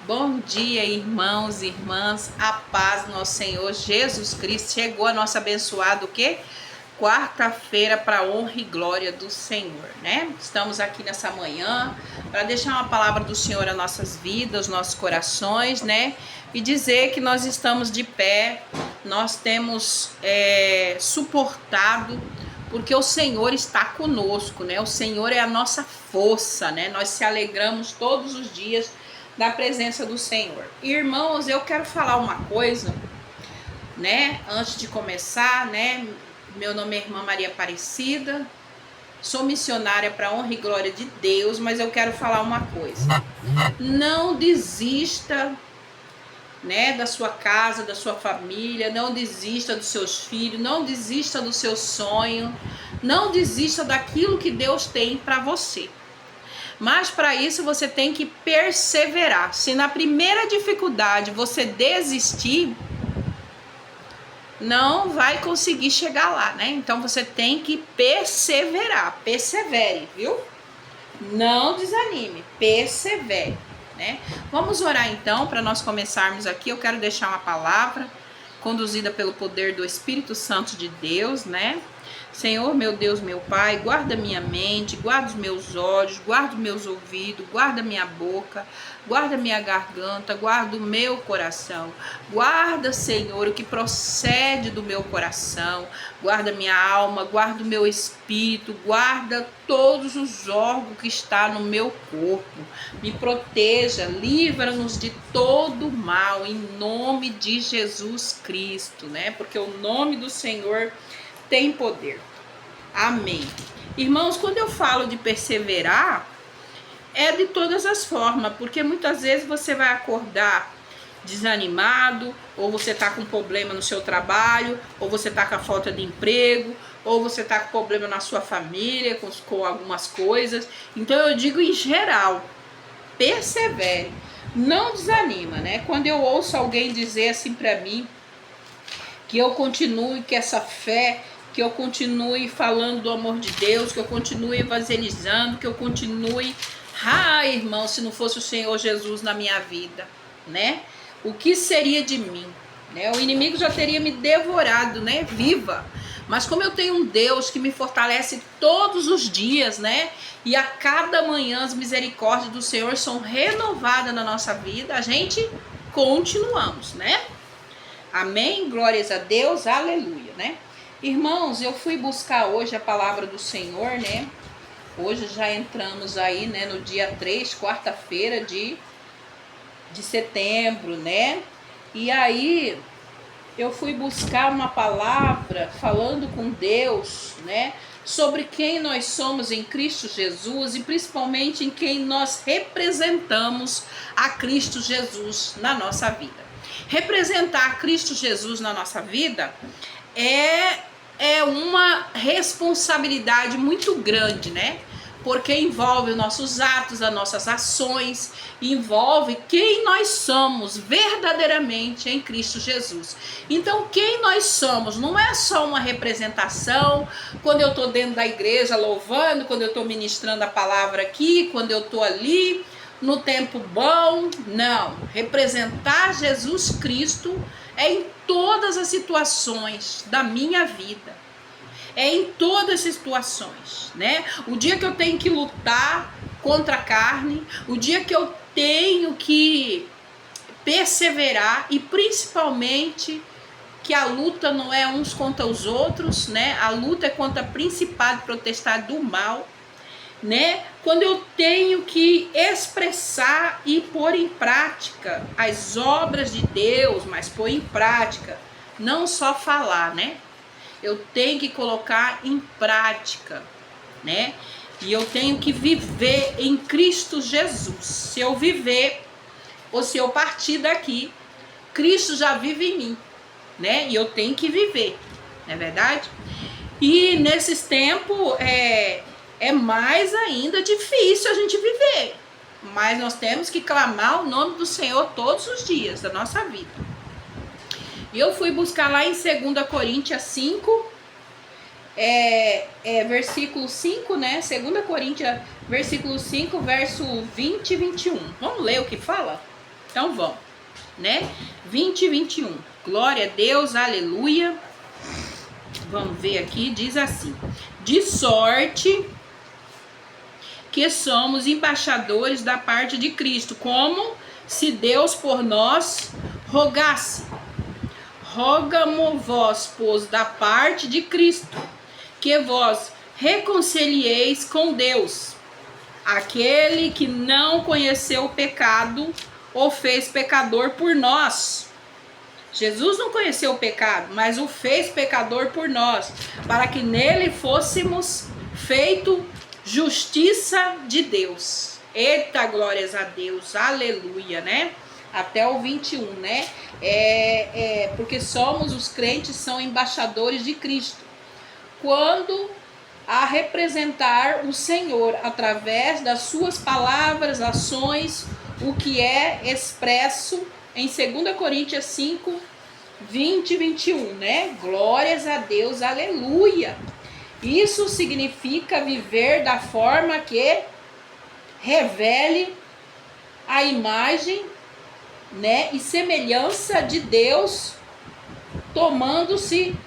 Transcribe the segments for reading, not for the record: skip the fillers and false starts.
Bom dia, irmãos e irmãs, a paz do nosso Senhor Jesus Cristo. Chegou a nossa abençoada, o quê? Quarta-feira, para honra e glória do Senhor, né? Estamos aqui nessa manhã para deixar uma palavra do Senhor às nossas vidas, nossos corações, né? E dizer que nós estamos de pé, nós temos suportado, porque o Senhor está conosco, né? O Senhor é a nossa força, né? Nós se alegramos todos os dias da presença do Senhor. Irmãos, eu quero falar uma coisa, né? Antes de começar, né? Meu nome é Irmã Maria Aparecida, sou missionária para a honra e glória de Deus, mas eu quero falar uma coisa. Não desista, né, da sua casa, da sua família, não desista dos seus filhos, não desista do seu sonho, não desista daquilo que Deus tem para você. Mas para isso você tem que perseverar. Se na primeira dificuldade você desistir, não vai conseguir chegar lá, né? Então você tem que perseverar. Persevere, viu? Não desanime, persevere, né? Vamos orar então para nós começarmos aqui. Eu quero deixar uma palavra conduzida pelo poder do Espírito Santo de Deus, né? Senhor, meu Deus, meu Pai, guarda minha mente, guarda os meus olhos, guarda os meus ouvidos, guarda minha boca, guarda minha garganta, guarda o meu coração. Guarda, Senhor, o que procede do meu coração, guarda minha alma, guarda o meu espírito, guarda todos os órgãos que estão no meu corpo. Me proteja, livra-nos de todo mal, em nome de Jesus Cristo, né? Porque o nome do Senhor tem poder. Amém. Irmãos, quando eu falo de perseverar, é de todas as formas, porque muitas vezes você vai acordar desanimado, ou você tá com problema no seu trabalho, ou você tá com a falta de emprego, ou você tá com problema na sua família, com algumas coisas. Então eu digo em geral, persevere, não desanima, né? Quando eu ouço alguém dizer assim para mim, que eu continue com essa fé, que eu continue falando do amor de Deus, que eu continue evangelizando, que eu continue... irmão, se não fosse o Senhor Jesus na minha vida, né? O que seria de mim? Né? O inimigo já teria me devorado, né? Viva! Mas como eu tenho um Deus que me fortalece todos os dias, né? E a cada manhã as misericórdias do Senhor são renovadas na nossa vida, a gente continuamos, né? Amém? Glórias a Deus, aleluia, né? Irmãos, eu fui buscar hoje a palavra do Senhor, né? Hoje já entramos aí, né, no dia 3, quarta-feira de setembro, né? E aí eu fui buscar uma palavra falando com Deus, né? Sobre quem nós somos em Cristo Jesus e principalmente em quem nós representamos a Cristo Jesus na nossa vida. Representar Cristo Jesus na nossa vida é uma responsabilidade muito grande, né? Porque envolve os nossos atos, as nossas ações, envolve quem nós somos verdadeiramente em Cristo Jesus. Então, quem nós somos não é só uma representação, quando eu estou dentro da igreja louvando, quando eu estou ministrando a palavra aqui, quando eu estou ali, no tempo bom, não. Representar Jesus Cristo é em todas as situações da minha vida. É em todas as situações, né? O dia que eu tenho que lutar contra a carne, o dia que eu tenho que perseverar e principalmente que a luta não é uns contra os outros, né? A luta é contra principado e potestade do mal, né? Quando eu tenho que expressar e pôr em prática as obras de Deus, mas pôr em prática, não só falar, né? Eu tenho que colocar em prática, né? E eu tenho que viver em Cristo Jesus. Se eu viver ou se eu partir daqui, Cristo já vive em mim, né? E eu tenho que viver, não é verdade? E nesses tempos é mais ainda difícil a gente viver. Mas nós temos que clamar o nome do Senhor todos os dias da nossa vida. E eu fui buscar lá em 2 Coríntios 5, versículo 5, né? 2 Coríntios, versículo 5, verso 20 e 21. Vamos ler o que fala? Então vamos, né? 20 e 21. Glória a Deus, aleluia. Vamos ver aqui, diz assim: de sorte que somos embaixadores da parte de Cristo, como se Deus por nós rogasse. Rogamo-vos, pois, da parte de Cristo, que vós reconcilieis com Deus. Aquele que não conheceu o pecado, o fez pecador por nós. Jesus não conheceu o pecado, mas o fez pecador por nós, para que nele fôssemos feito justiça de Deus. Eita, glórias a Deus, aleluia, né? Até o 21, né? Porque os crentes são embaixadores de Cristo. Quando a representar o Senhor através das suas palavras, ações, o que é expresso em 2 Coríntios 5, 20 e 21, né? Glórias a Deus, aleluia. Isso significa viver da forma que revele a imagem, né, e semelhança de Deus, tornando-se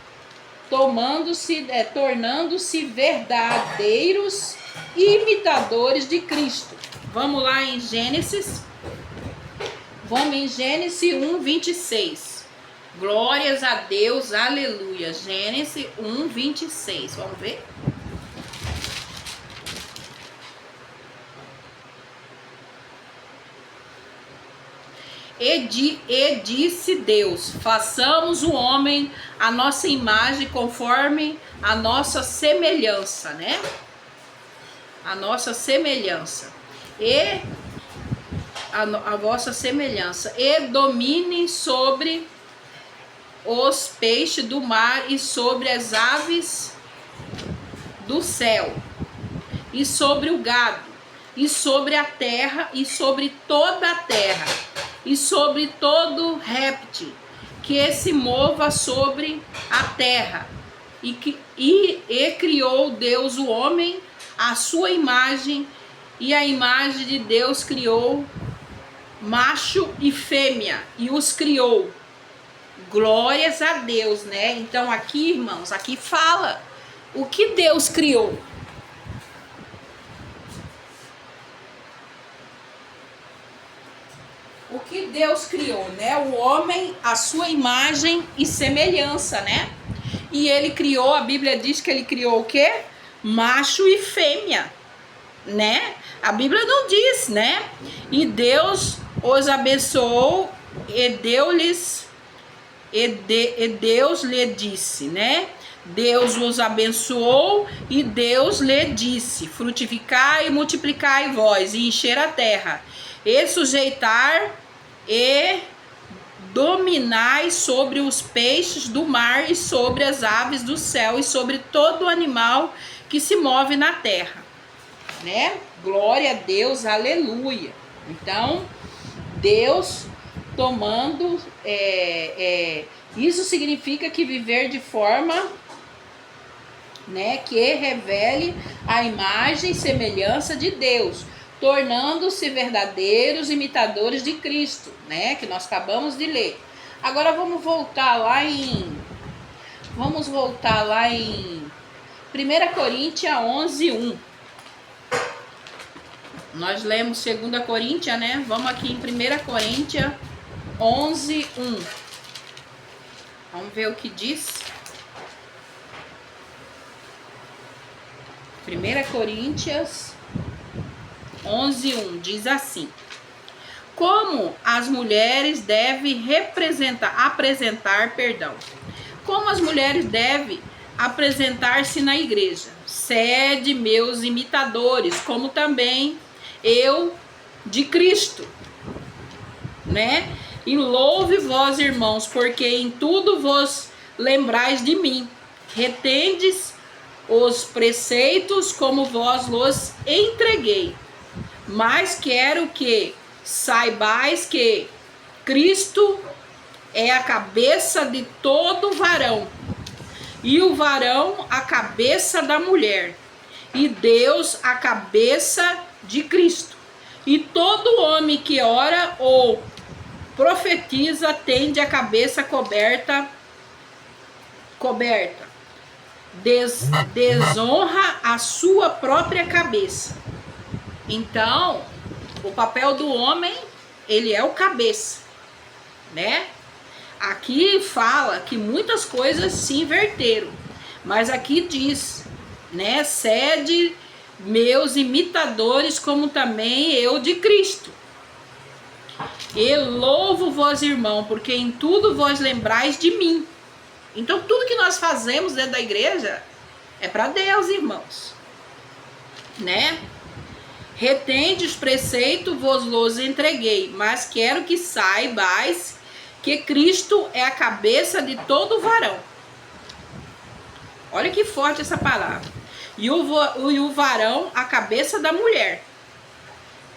verdadeiros imitadores de Cristo. Vamos lá em Gênesis. Vamos em Gênesis 1, 26. Glórias a Deus, aleluia. Gênesis 1, 26. Vamos ver? E disse Deus: façamos o homem a nossa imagem, conforme a nossa semelhança, né? A nossa semelhança. E a vossa semelhança. E domine sobre os peixes do mar e sobre as aves do céu, e sobre o gado, e sobre a terra, e sobre toda a terra, e sobre todo réptil que se mova sobre a terra. E criou Deus o homem à sua imagem, e a imagem de Deus criou, macho e fêmea, e os criou. Glórias a Deus, né? Então aqui, irmãos, aqui fala o que Deus criou. O que Deus criou, né? O homem, a sua imagem e semelhança, né? E ele criou, a Bíblia diz que ele criou o quê? Macho e fêmea, né? A Bíblia não diz, né? E Deus os abençoou e Deus lhe disse, né? Deus os abençoou e Deus lhe disse: frutificai e multiplicai vós, e encher a terra, e sujeitar e dominai sobre os peixes do mar e sobre as aves do céu e sobre todo animal que se move na terra, né? Glória a Deus, aleluia. Então, Deus tomando, isso significa que viver de forma, né, que revele a imagem e semelhança de Deus, tornando-se verdadeiros imitadores de Cristo, né, que nós acabamos de ler. Agora vamos voltar lá em 1 Coríntios 11, 1. Nós lemos 2 Coríntios, né? Vamos aqui em 1 Coríntios 11, 1. Vamos ver o que diz. 1 Coríntios 11, 1 diz assim: como as mulheres devem como as mulheres devem apresentar-se na igreja. Sede meus imitadores, como também eu de Cristo, né? E louve vós, irmãos, porque em tudo vos lembrais de mim, retendes os preceitos como vós los entreguei. Mas quero que saibais que Cristo é a cabeça de todo varão, e o varão a cabeça da mulher, e Deus a cabeça de Cristo. E todo homem que ora ou profetiza tende a cabeça coberta, desonra a sua própria cabeça. Então, o papel do homem, ele é o cabeça, né? Aqui fala que muitas coisas se inverteram, mas aqui diz, né? Sede meus imitadores, como também eu de Cristo. E louvo-vos, irmão, porque em tudo vos lembrais de mim. Então, tudo que nós fazemos dentro da igreja é para Deus, irmãos, né? Retende os preceitos, vos los entreguei, mas quero que saibais que Cristo é a cabeça de todo varão. Olha que forte essa palavra. E o varão, a cabeça da mulher,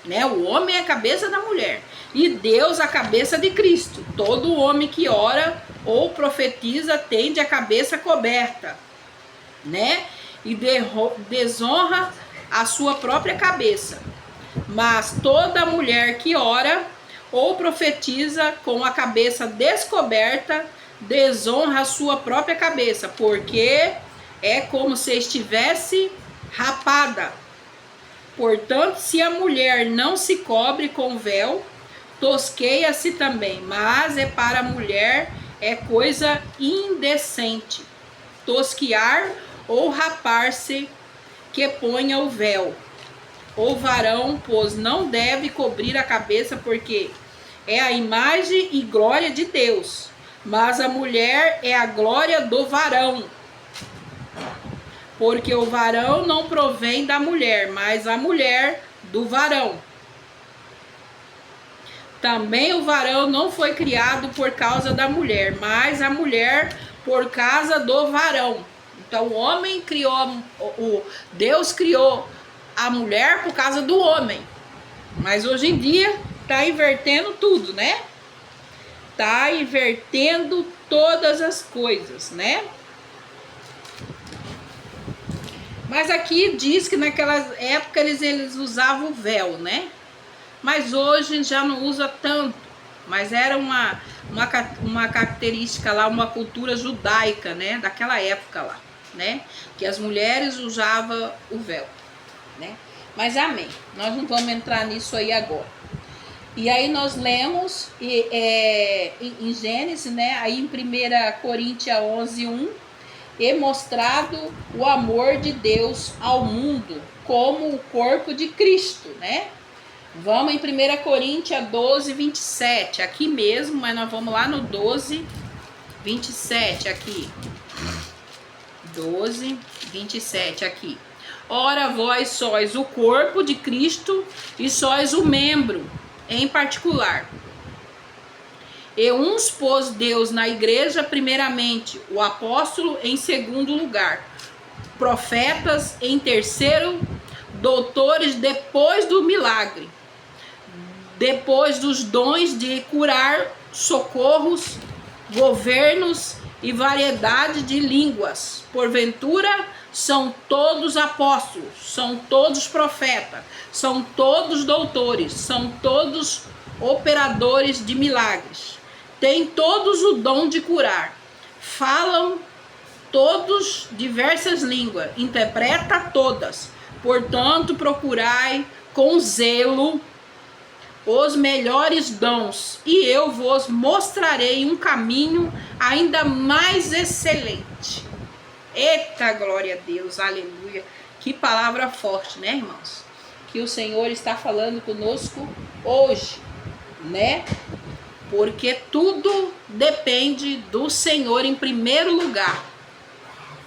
né? O homem é a cabeça da mulher. E Deus, a cabeça de Cristo. Todo homem que ora ou profetiza tende a cabeça coberta, né? E desonra a sua própria cabeça. Mas toda mulher que ora ou profetiza com a cabeça descoberta desonra a sua própria cabeça, porque é como se estivesse rapada. Portanto, se a mulher não se cobre com véu, tosqueia-se também, mas é para a mulher é coisa indecente tosquiar ou rapar-se que ponha o véu. O varão, pois, não deve cobrir a cabeça, porque é a imagem e glória de Deus, mas a mulher é a glória do varão. Porque o varão não provém da mulher, mas a mulher do varão. Também o varão não foi criado por causa da mulher, mas a mulher por causa do varão. Então o homem criou, Deus criou a mulher por causa do homem. Mas hoje em dia tá invertendo tudo, né? Tá invertendo todas as coisas, né? Mas aqui diz que naquela época eles usavam o véu, né? Mas hoje já não usa tanto. Mas era uma característica lá, uma cultura judaica, né? Daquela época lá, né? Que as mulheres usavam o véu, né? Mas amém. Nós não vamos entrar nisso aí agora. E aí nós lemos em Gênesis, né? Aí em 1 Coríntios 11:1, é mostrado o amor de Deus ao mundo como o corpo de Cristo, né? Vamos em 1 Coríntios 12:27, aqui mesmo, mas nós vamos lá no 12:27 aqui. 12:27 aqui. Ora, vós sois o corpo de Cristo e sois o membro em particular. E uns pôs Deus na igreja primeiramente, o apóstolo em segundo lugar, profetas em terceiro, doutores depois do milagre, depois dos dons de curar, socorros, governos e variedade de línguas. Porventura, são todos apóstolos, são todos profetas, são todos doutores, são todos operadores de milagres. Têm todos o dom de curar, falam todos diversas línguas, interpreta todas. Portanto, procurai com zelo os melhores dons, e eu vos mostrarei um caminho ainda mais excelente. Eita, glória a Deus, aleluia. Que palavra forte, né, irmãos? Que o Senhor está falando conosco hoje, né? Porque tudo depende do Senhor em primeiro lugar,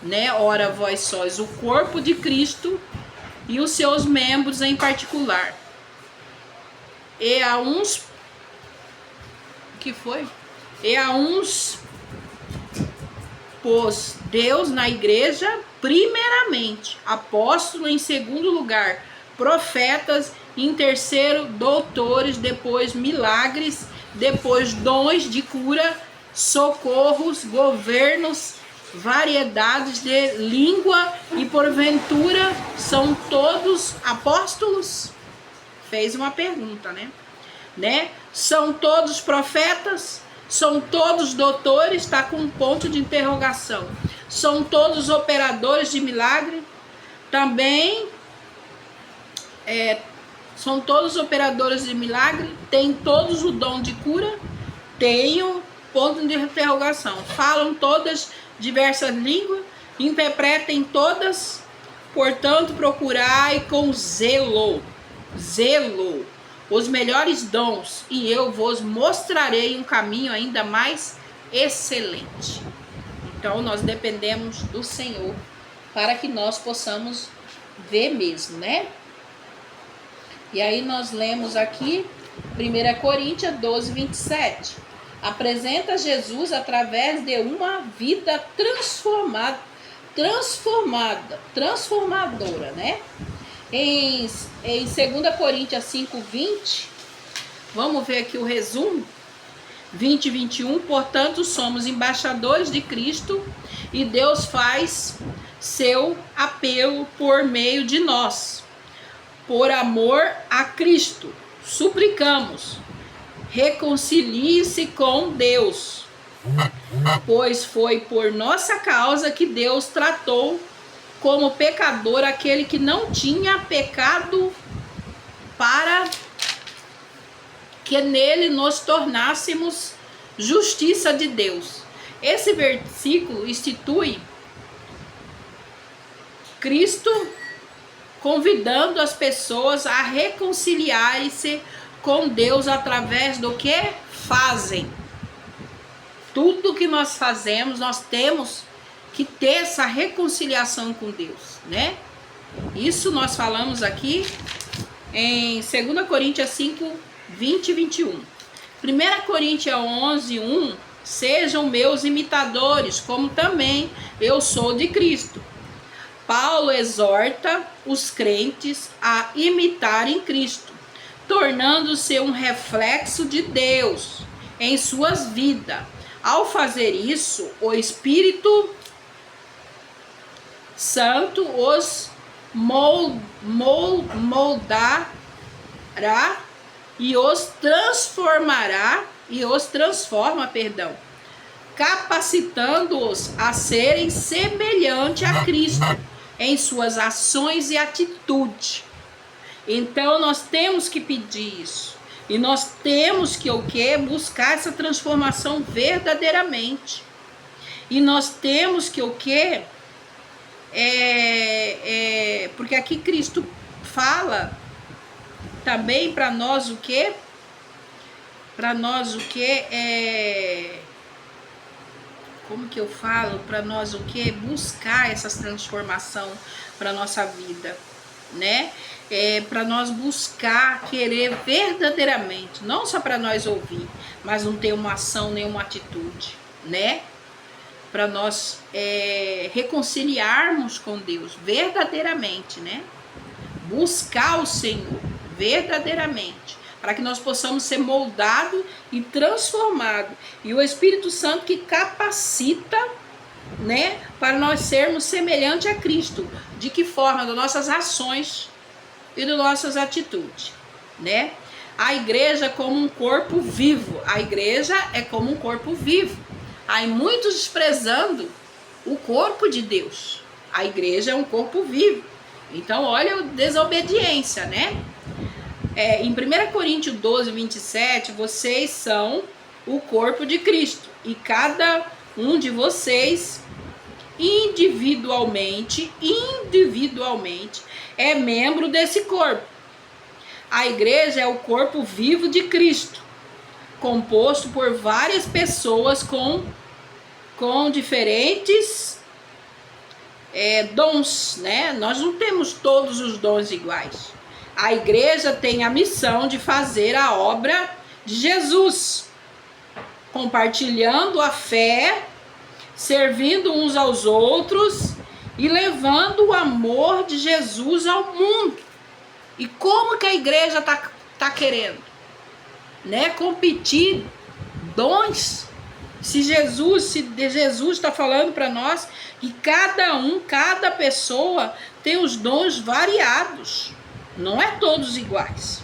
né? Ora, vós sois o corpo de Cristo e os seus membros em particular. E a uns... que foi? E a uns pôs Deus na igreja primeiramente, apóstolo em segundo lugar, profetas em terceiro, doutores, depois milagres, depois dons de cura, socorros, governos, variedades de língua, e porventura são todos apóstolos? Fez uma pergunta, né? né? São todos profetas? São todos doutores? Está com um ponto de interrogação. São todos operadores de milagre? Também são todos operadores de milagre? Tem todos o dom de cura? Tenho ponto de interrogação. Falam todas diversas línguas? Interpretem todas? Portanto, procurai com zelo os melhores dons, e eu vos mostrarei um caminho ainda mais excelente. Então, nós dependemos do Senhor para que nós possamos ver mesmo, né? E aí nós lemos aqui 1 Coríntios 12, 27. Apresenta Jesus através de uma vida transformadora, né? Em 2 Coríntios 5, 20, vamos ver aqui o resumo, 20 e 21, portanto somos embaixadores de Cristo e Deus faz seu apelo por meio de nós. Por amor a Cristo, suplicamos, reconcilie-se com Deus, pois foi por nossa causa que Deus tratou como pecador aquele que não tinha pecado, para que nele nos tornássemos justiça de Deus. Esse versículo institui Cristo convidando as pessoas a reconciliarem-se com Deus através do que fazem. Tudo que nós fazemos, nós temos que ter essa reconciliação com Deus, né? Isso nós falamos aqui em 2 Coríntios 5, 20 e 21. 1 Coríntios 11, 1. Sejam meus imitadores, como também eu sou de Cristo. Paulo exorta os crentes a imitarem Cristo, tornando-se um reflexo de Deus em suas vidas. Ao fazer isso, o Espírito Santo os moldará e os transforma, capacitando-os a serem semelhantes a Cristo em suas ações e atitudes. Então nós temos que pedir isso. E nós temos que o quê? Buscar essa transformação verdadeiramente. E nós temos que o quê? Porque aqui Cristo fala também para nós o quê? Para nós o quê? Como que eu falo? Para nós o quê? Buscar essa transformação para nossa vida, né? Para nós buscar, querer verdadeiramente, não só para nós ouvir, mas não ter uma ação, nenhuma atitude, né? Para nós reconciliarmos com Deus verdadeiramente, né? Buscar o Senhor verdadeiramente, para que nós possamos ser moldados e transformados. E o Espírito Santo que capacita, né? Para nós sermos semelhantes a Cristo. De que forma? Das nossas ações e das nossas atitudes, né? A igreja como um corpo vivo. A igreja é como um corpo vivo. Há muitos desprezando o corpo de Deus. A igreja é um corpo vivo. Então, olha a desobediência, né? Em 1 Coríntios 12, 27, vocês são o corpo de Cristo. E cada um de vocês, individualmente, é membro desse corpo. A igreja é o corpo vivo de Cristo, composto por várias pessoas com diferentes dons, né? Nós não temos todos os dons iguais. A igreja tem a missão de fazer a obra de Jesus, compartilhando a fé, servindo uns aos outros e levando o amor de Jesus ao mundo. E como que a igreja tá querendo, né? Competir dons. Se Jesus está falando para nós que cada pessoa tem os dons variados, não é todos iguais.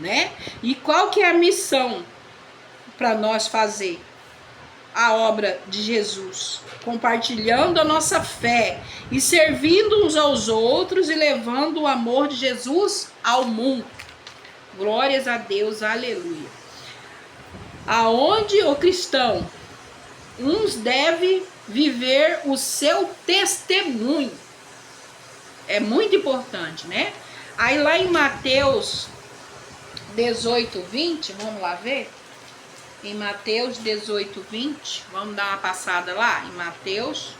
né? E qual que é a missão para nós fazer? A obra de Jesus, compartilhando a nossa fé e servindo uns aos outros e levando o amor de Jesus ao mundo. Glórias a Deus, aleluia. Aonde o cristão uns deve viver o seu testemunho. É muito importante, né? Aí lá em Mateus 18, 20, vamos lá ver? Em Mateus 18, 20, vamos dar uma passada lá em Mateus.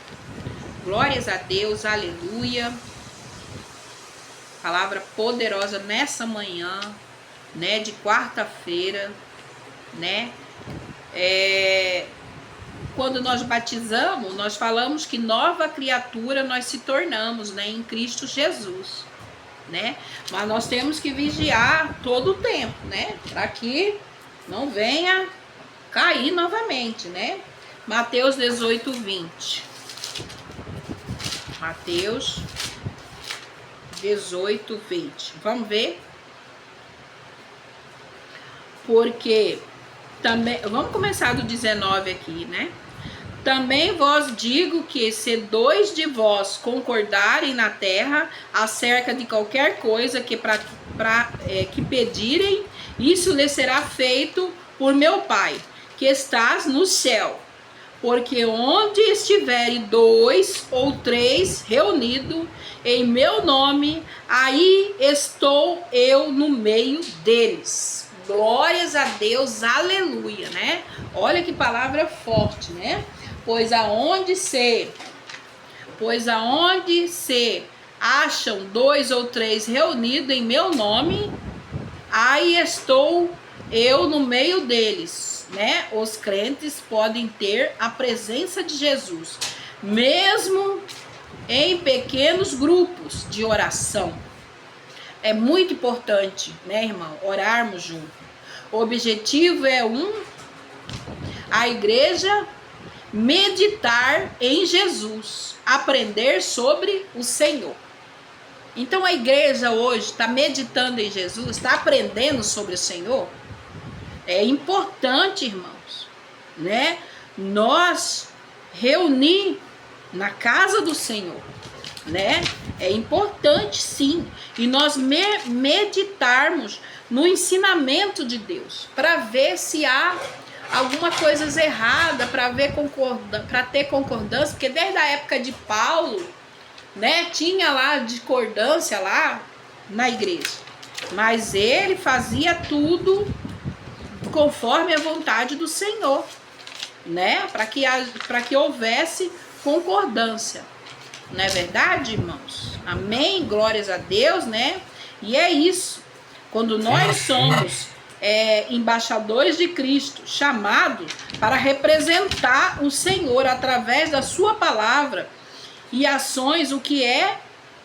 Glórias a Deus, aleluia. Palavra poderosa nessa manhã, né, de quarta-feira, né? Quando nós batizamos, nós falamos que nova criatura nós se tornamos, né, em Cristo Jesus, né? Mas nós temos que vigiar todo o tempo, né? Para que não venha cair novamente, né? Mateus 18, 20. Mateus 18, 20. Vamos ver? Porque também, vamos começar do 19 aqui, né? Também vos digo que se dois de vós concordarem na terra acerca de qualquer coisa que pedirem, isso lhe será feito por meu Pai, que estás no céu. Porque onde estiverem 2 ou 3 reunidos em meu nome, aí estou eu no meio deles. Glórias a Deus, aleluia, né? Olha que palavra forte, né? Pois aonde se acham 2 ou 3 reunidos em meu nome, aí estou eu no meio deles, né? Os crentes podem ter a presença de Jesus, mesmo em pequenos grupos de oração. É muito importante, né, irmão, orarmos juntos. O objetivo é a igreja meditar em Jesus, aprender sobre o Senhor. Então a igreja hoje está meditando em Jesus, está aprendendo sobre o Senhor. É importante, irmãos, né? Nós reunir na casa do Senhor, né? É importante, sim. E nós meditarmos no ensinamento de Deus, para ver se há alguma coisa errada, para ter concordância, porque desde a época de Paulo, né, tinha lá discordância lá na igreja, mas ele fazia tudo conforme a vontade do Senhor, né, para que houvesse concordância. Não é verdade, irmãos? Amém? Glórias a Deus, né? E é isso. Quando nós somos embaixadores de Cristo, chamados para representar o Senhor através da sua palavra e ações, o que é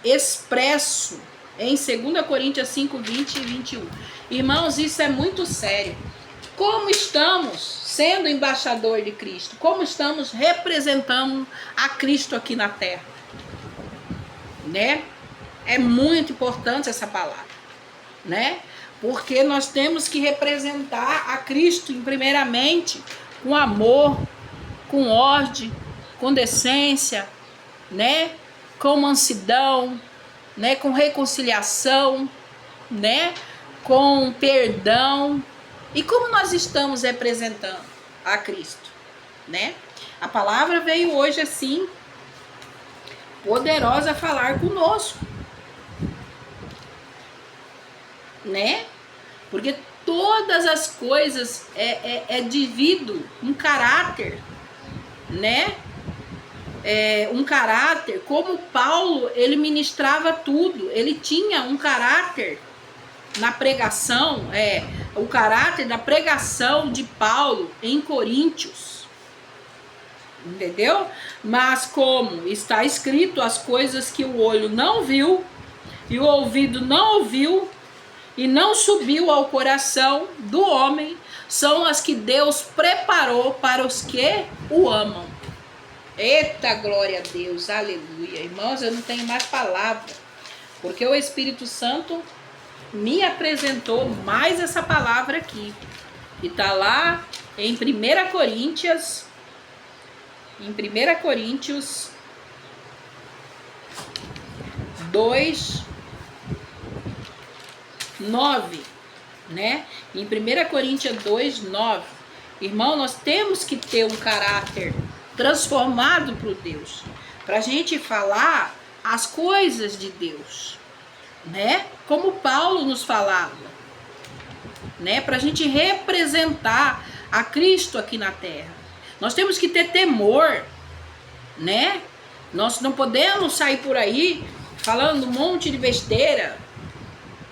expresso em 2 Coríntios 5, 20 e 21. Irmãos, isso é muito sério. Como estamos sendo embaixador de Cristo? Como estamos representando a Cristo aqui na terra? Né? É muito importante essa palavra, né? Porque nós temos que representar a Cristo, primeiramente, com amor, com ordem, com decência, né? Com mansidão, né? Com reconciliação, né? Com perdão. E como nós estamos representando a Cristo, né? A palavra veio hoje assim, poderosa, a falar conosco, né? Porque todas as coisas é devido um caráter, né? Um caráter, como Paulo, ele ministrava tudo, ele tinha um caráter na pregação, o caráter da pregação de Paulo em Coríntios, entendeu? Mas como está escrito, as coisas que o olho não viu e o ouvido não ouviu e não subiu ao coração do homem, são as que Deus preparou para os que o amam. Eita, glória a Deus, aleluia. Irmãos, eu não tenho mais palavra, porque o Espírito Santo me apresentou mais essa palavra aqui, que está lá em 1 Coríntios, 2:9, né? Em 1 Coríntios 2:9, irmão, nós temos que ter um caráter transformado por Deus, para a gente falar as coisas de Deus, né? Como Paulo nos falava, né? Para a gente representar a Cristo aqui na terra. Nós temos que ter temor, né? Nós não podemos sair por aí falando um monte de besteira,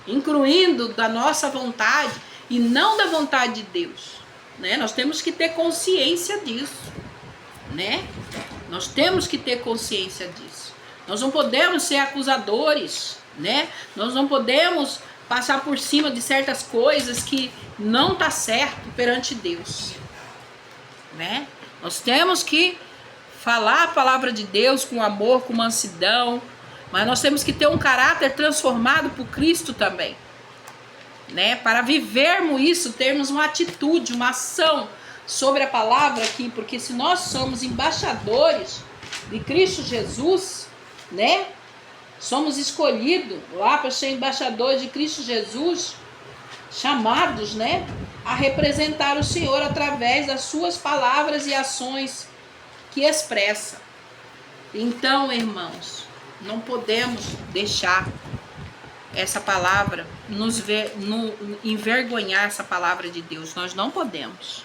incluindo da nossa vontade e não da vontade de Deus, né? Nós temos que ter consciência disso, né? Nós temos que ter consciência disso. Nós não podemos ser acusadores, né? Nós não podemos passar por cima de certas coisas que não tá certo perante Deus, né? Nós temos que falar a palavra de Deus com amor, com mansidão, mas nós temos que ter um caráter transformado por Cristo também, né? Para vivermos isso, termos uma atitude, uma ação sobre a palavra aqui, porque se nós somos embaixadores de Cristo Jesus, né? Somos escolhidos lá para ser embaixadores de Cristo Jesus, chamados, né, a representar o Senhor através das suas palavras e ações que expressa. Então, irmãos, não podemos deixar essa palavra envergonhar essa palavra de Deus. Nós não podemos.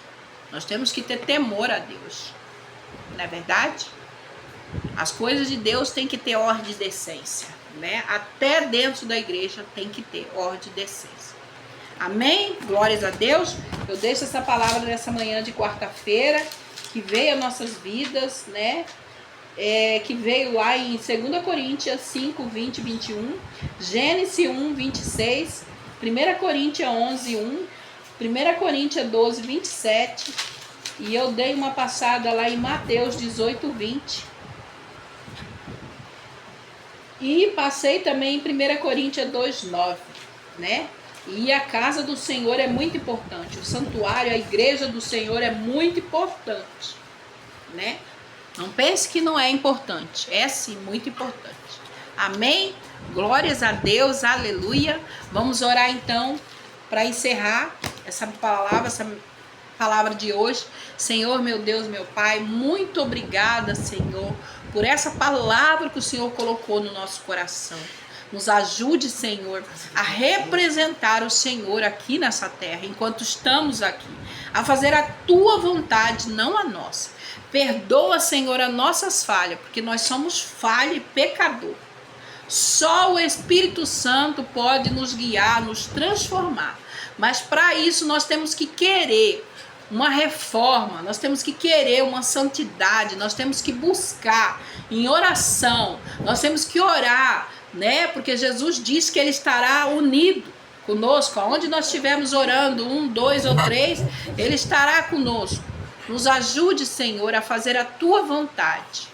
Nós temos que ter temor a Deus. Não é verdade? As coisas de Deus têm que ter ordem e decência, né? Até dentro da igreja tem que ter ordem e decência. Amém? Glórias a Deus. Eu deixo essa palavra nessa manhã de quarta-feira, que veio às nossas vidas, né? Que veio lá em 2 Coríntios 5, 20 e 21, Gênesis 1, 26, 1 Coríntios 11, 1, 1 Coríntios 12, 27, e eu dei uma passada lá em Mateus 18, 20, e passei também em 1 Coríntios 2, 9, né? E a casa do Senhor é muito importante, o santuário, a igreja do Senhor é muito importante, né? Não pense que não é importante, é sim muito importante. Amém? Glórias a Deus, aleluia. Vamos orar então para encerrar essa palavra de hoje. Senhor, meu Deus, meu Pai, muito obrigada, Senhor, por essa palavra que o Senhor colocou no nosso coração. Nos ajude, Senhor, a representar o Senhor aqui nessa terra, enquanto estamos aqui, a fazer a Tua vontade, não a nossa. Perdoa, Senhor, as nossas falhas, porque nós somos falha e pecador. Só o Espírito Santo pode nos guiar, nos transformar. Mas para isso nós temos que querer uma reforma, nós temos que querer uma santidade, nós temos que buscar em oração, nós temos que orar, né? Porque Jesus disse que Ele estará unido conosco, aonde nós estivermos orando, 1, 2 ou 3, Ele estará conosco. Nos ajude, Senhor, a fazer a Tua vontade.